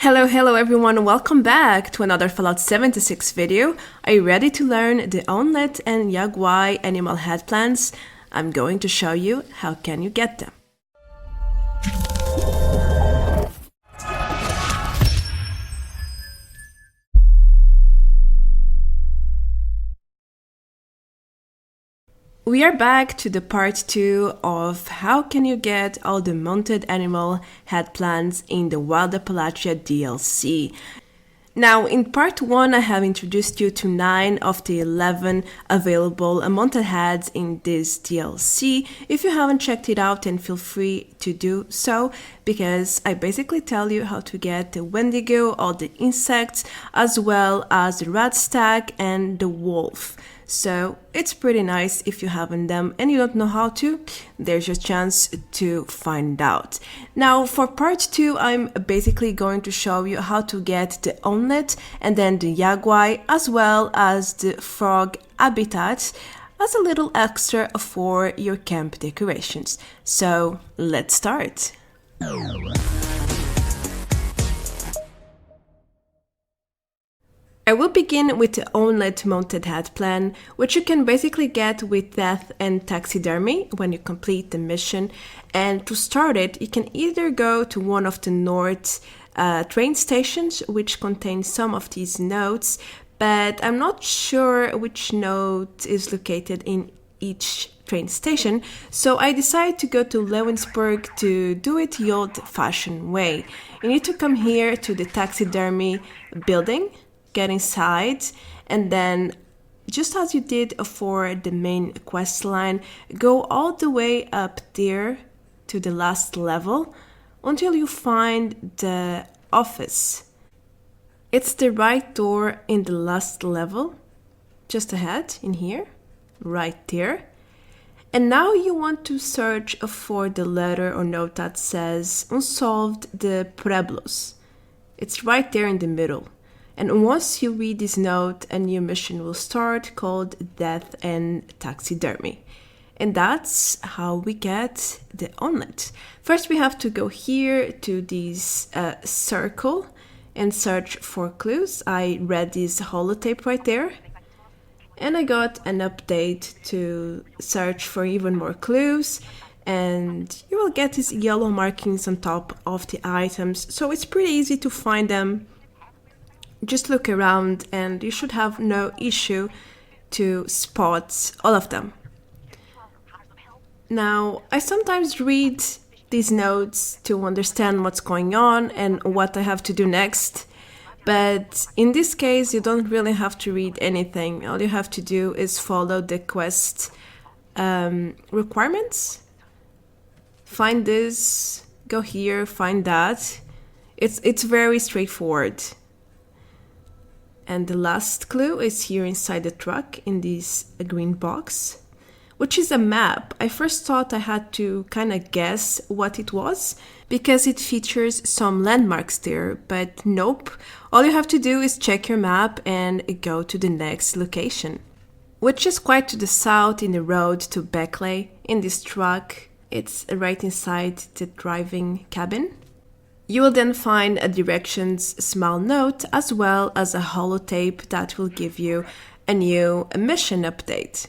Hello everyone, welcome back to another Fallout 76 video. Are you ready to learn the Howlet and Guai animal head plans? I'm going to show you how can you get them. We are back to the part 2 of how can you get all the mounted animal head plans in the Wild Appalachia DLC. Now, in part 1, I have introduced you to 9 of the 11 available mounted heads in this DLC. If you haven't checked it out, then feel free to do so, because I basically tell you how to get the Wendigo, all the insects, as well as the rat stag and the wolf. So it's pretty nice. If you haven't them and you don't know how to, there's your chance to find out. Now for part 2, I'm basically going to show you how to get the Howlet and then the Guai, as well as the frog habitat as a little extra for your camp decorations. So let's start. I will begin with the Howlet Mounted Head Plan, which you can basically get with Death and Taxidermy when you complete the mission. And to start it, you can either go to one of the north train stations, which contain some of these notes, but I'm not sure which note is located in each train station, so I decided to go to Lewinsburg to do it the old-fashioned way. You need to come here to the Taxidermy building, get inside, and then just as you did for the main quest line, go all the way up there to the last level until you find the office. It's the right door in the last level, just ahead in here, right there. And now you want to search for the letter or note that says Unsolved the Pueblos. It's right there in the middle. And once you read this note, a new mission will start called Death and Taxidermy. And that's how we get the Howlet. First we have to go here to this circle and search for clues. I read this holotape right there. And I got an update to search for even more clues. And you will get these yellow markings on top of the items. So it's pretty easy to find them. Just look around and you should have no issue to spot all of them. Now, I sometimes read these notes to understand what's going on and what I have to do next. But in this case, you don't really have to read anything. All you have to do is follow the quest requirements. Find this, go here, find that. It's very straightforward. And the last clue is here inside the truck in this green box, which is a map. I first thought I had to kind of guess what it was because it features some landmarks there, but nope. All you have to do is check your map and go to the next location, which is quite to the south in the road to Beckley. In this truck, it's right inside the driving cabin. You will then find a directions small note as well as a holotape that will give you a new mission update.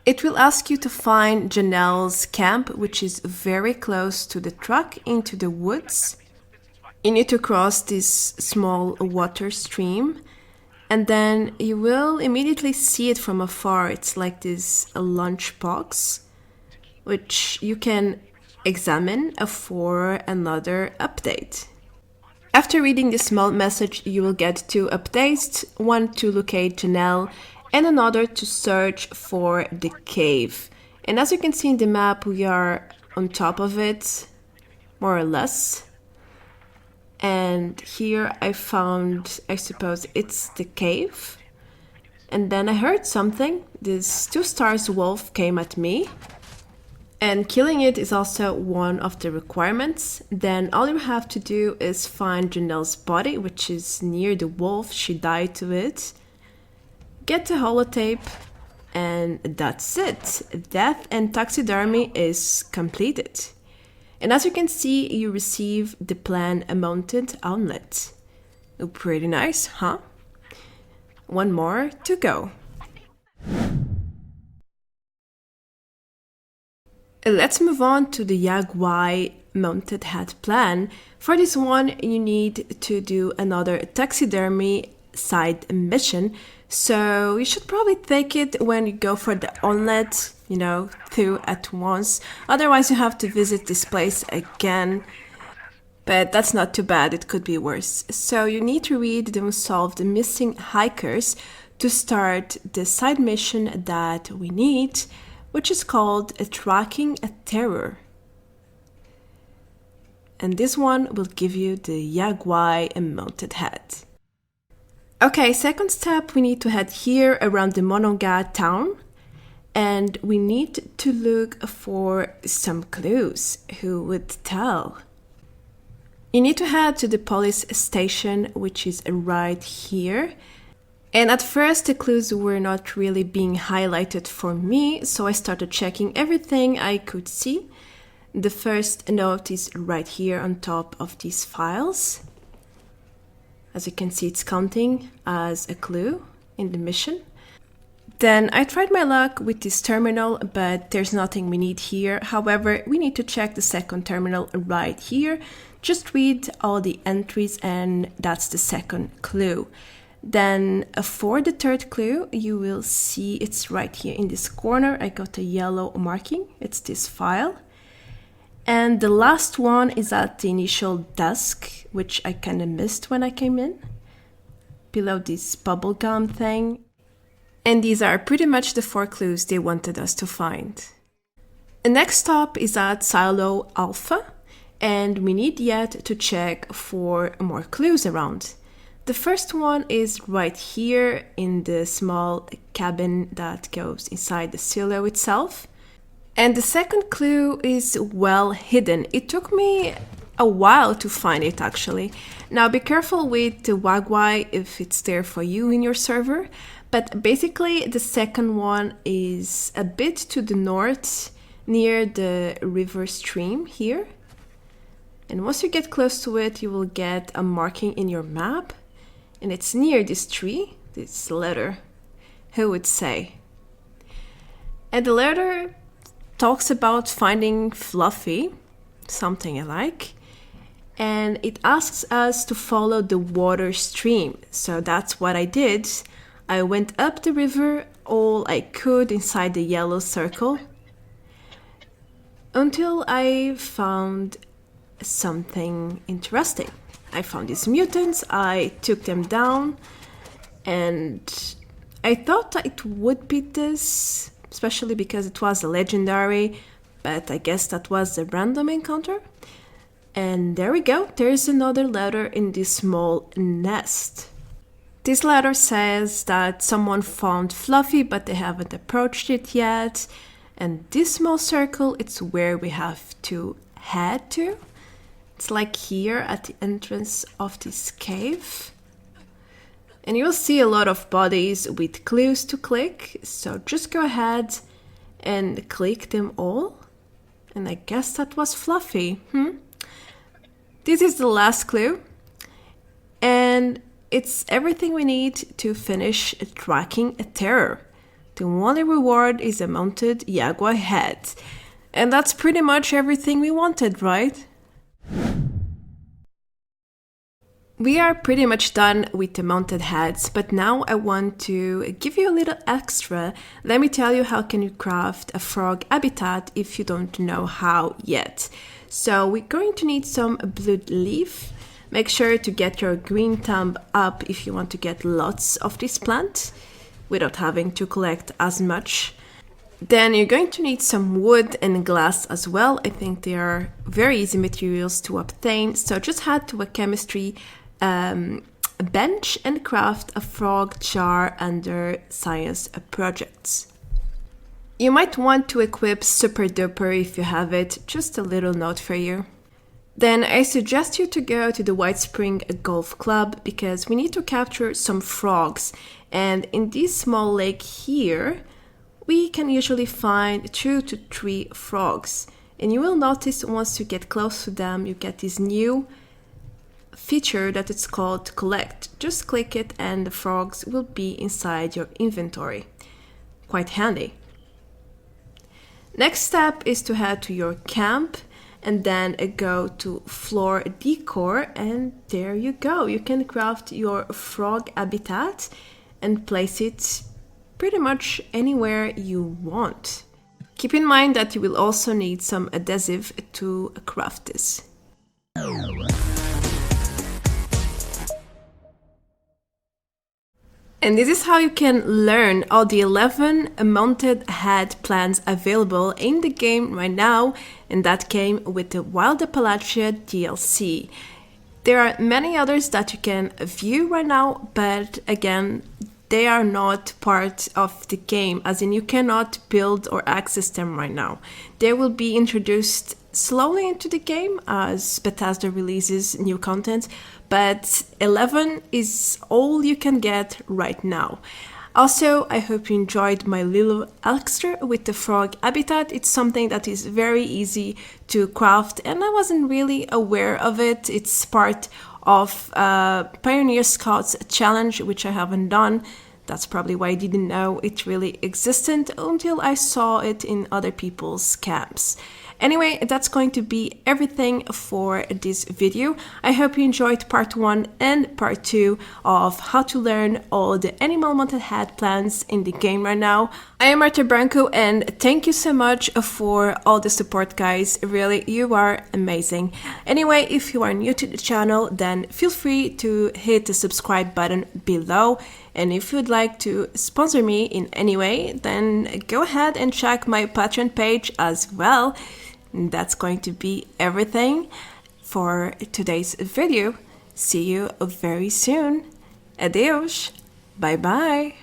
It will ask you to find Janelle's camp, which is very close to the truck into the woods. You need to cross this small water stream and then you will immediately see it from afar. It's like this lunchbox, which you can examine for another update. After reading this small message, you will get 2 updates, one to locate Janelle and another to search for the cave. And as you can see in the map, we are on top of it, more or less. And here I found, I suppose it's the cave. And then I heard something. This 2 stars wolf came at me. And killing it is also one of the requirements. Then all you have to do is find Janelle's body, which is near the wolf. She died to it. Get the holotape, and that's it. Death and Taxidermy is completed. And as you can see, you receive the plan Mounted Howlet. Oh, pretty nice, huh? One more to go. Let's move on to the Guai Mounted Head Plan. For this one, you need to do another taxidermy side mission. So you should probably take it when you go for the onlet, through at once. Otherwise, you have to visit this place again. But that's not too bad, it could be worse. So you need to read the Unsolved Missing Hikers to start the side mission that we need, which is called Tracking a Terror. And this one will give you the Guai Mounted Head. Okay, second step, we need to head here around the Monongah town. And we need to look for some clues. Who would tell? You need to head to the police station, which is right here. And at first, the clues were not really being highlighted for me, so I started checking everything I could see. The first note is right here on top of these files. As you can see, it's counting as a clue in the mission. Then I tried my luck with this terminal, but there's nothing we need here. However, we need to check the second terminal right here. Just read all the entries and that's the second clue. Then for the third clue, you will see it's right here in this corner. I got a yellow marking. It's this file. And the last one is at the initial desk, which I kind of missed when I came in, below this bubblegum thing. And these are pretty much the 4 clues they wanted us to find. The next stop is at Silo Alpha, and we need yet to check for more clues around. The first one is right here in the small cabin that goes inside the silo itself. And the second clue is well hidden. It took me a while to find it actually. Now be careful with the Guai if it's there for you in your server. But basically the second one is a bit to the north near the river stream here. And once you get close to it, you will get a marking in your map. And it's near this tree, this letter. Who would say? And the letter talks about finding Fluffy, something I like. And it asks us to follow the water stream. So that's what I did. I went up the river all I could inside the yellow circle until I found something interesting. I found these mutants, I took them down, and I thought it would be this, especially because it was a legendary, but I guess that was a random encounter. And there we go, there's another letter in this small nest. This letter says that someone found Fluffy, but they haven't approached it yet. And this small circle, it's where we have to head to. It's like here at the entrance of this cave. And you'll see a lot of bodies with clues to click. So just go ahead and click them all. And I guess that was Fluffy. This is the last clue. And it's everything we need to finish tracking a terror. The only reward is a mounted Guai head. And that's pretty much everything we wanted, right? We are pretty much done with the mounted heads, but now I want to give you a little extra. Let me tell you how can you craft a frog habitat if you don't know how yet. So we're going to need some blue leaf. Make sure to get your green thumb up if you want to get lots of this plant without having to collect as much. Then you're going to need some wood and glass as well. I think they are very easy materials to obtain. So just head to a chemistry bench and craft a frog jar under science projects. You might want to equip Super Duper if you have it. Just a little note for you. Then I suggest you to go to the White Spring Golf Club because we need to capture some frogs. And in this small lake here, we can usually find 2 to 3 frogs. And you will notice once you get close to them, you get these new feature that it's called collect. Just click it and the frogs will be inside your inventory. Quite handy. Next step is to head to your camp and then go to floor decor, and there you go. You can craft your frog habitat and place it pretty much anywhere you want. Keep in mind that you will also need some adhesive to craft this. And this is how you can learn all the 11 mounted head plans available in the game right now, and that came with the Wild Appalachia DLC. There are many others that you can view right now, but again, they are not part of the game, as in you cannot build or access them right now. They will be introduced slowly into the game as Bethesda releases new content, but 11 is all you can get right now. Also, I hope you enjoyed my little extra with the frog habitat. It's something that is very easy to craft and I wasn't really aware of it. It's part of Pioneer Scouts challenge, which I haven't done. That's probably why I didn't know it really existed until I saw it in other people's camps. Anyway, that's going to be everything for this video. I hope you enjoyed part 1 and part 2 of how to learn all the animal mounted head plans in the game right now. I am Marta Branco and thank you so much for all the support, guys. Really, you are amazing. Anyway, if you are new to the channel, then feel free to hit the subscribe button below. And if you'd like to sponsor me in any way, then go ahead and check my Patreon page as well. That's going to be everything for today's video. See you very soon. Adeus. Bye bye.